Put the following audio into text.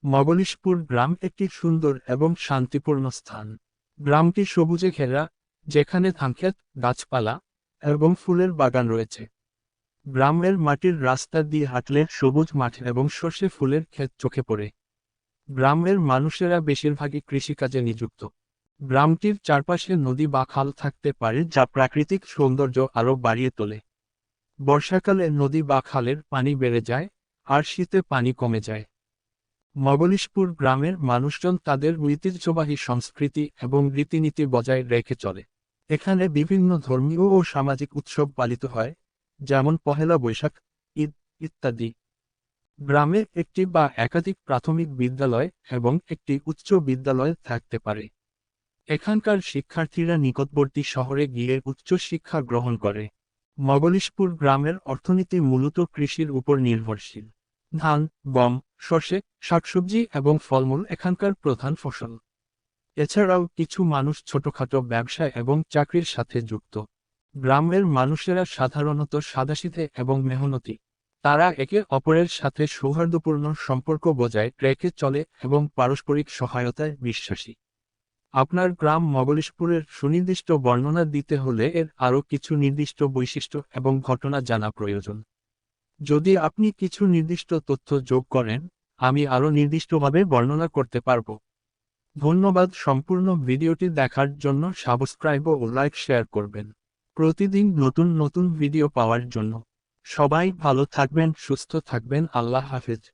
মোগলিশপুর গ্রাম একটি সুন্দর এবং শান্তিপূর্ণ স্থান। গ্রামটি সবুজে ঘেরা, যেখানে ধানক্ষেত, গাছপালা এবং ফুলের বাগান রয়েছে। গ্রামের মাটির রাস্তা দিয়ে হাঁটলে সবুজ মাঠ এবং সর্ষে ফুলের ক্ষেত চোখে পড়ে। গ্রামের মানুষেরা বেশিরভাগই কৃষিকাজে নিযুক্ত। গ্রামটির চারপাশে নদী বা খাল থাকতে পারে, যা প্রাকৃতিক সৌন্দর্য আরও বাড়িয়ে তোলে। বর্ষাকালে নদী বা খালের পানি বেড়ে যায়, আর শীতে পানি কমে যায়। মোগলিশপুর গ্রামের মানুষজন তাদের ঐতিহ্যবাহী সংস্কৃতি এবং রীতিনীতি বজায় রেখে চলে। এখানে বিভিন্ন ধর্মীয় ও সামাজিক উৎসব পালিত হয়, যেমন পহেলা বৈশাখ, ঈদ ইত্যাদি। গ্রামে একটি বা একাধিক প্রাথমিক বিদ্যালয় এবং একটি উচ্চ বিদ্যালয় থাকতে পারে। এখানকার শিক্ষার্থীরা নিকটবর্তী শহরে গিয়ে উচ্চ শিক্ষা গ্রহণ করে। মোগলিশপুর গ্রামের অর্থনীতি মূলত কৃষির উপর নির্ভরশীল। ধান, গম, সর্ষে, শাকসবজি এবং ফলমূল এখানকার প্রধান ফসল। এছাড়াও কিছু মানুষ ছোটখাটো ব্যবসা এবং চাকরির সাথে যুক্ত। গ্রামের মানুষেরা সাধারণত সাদাসিধে এবং মেহনতি। তারা একে অপরের সাথে সৌহার্দ্যপূর্ণ সম্পর্ক বজায় রেখে চলে এবং পারস্পরিক সহায়তায় বিশ্বাসী। আপনার গ্রাম মোগলিশপুরের সুনির্দিষ্ট বর্ণনা দিতে হলে এর আরও কিছু নির্দিষ্ট বৈশিষ্ট্য এবং ঘটনা জানা প্রয়োজন। যদি আপনি কিছু নির্দিষ্ট তথ্য যোগ করেন, আমি আরও নির্দিষ্টভাবে বর্ণনা করতে পারব। ধন্যবাদ। সম্পূর্ণ ভিডিওটি দেখার জন্য সাবস্ক্রাইব ও লাইক শেয়ার করবেন। প্রতিদিন নতুন নতুন ভিডিও পাওয়ার জন্য। সবাই ভালো থাকবেন, সুস্থ থাকবেন। আল্লাহ হাফেজ।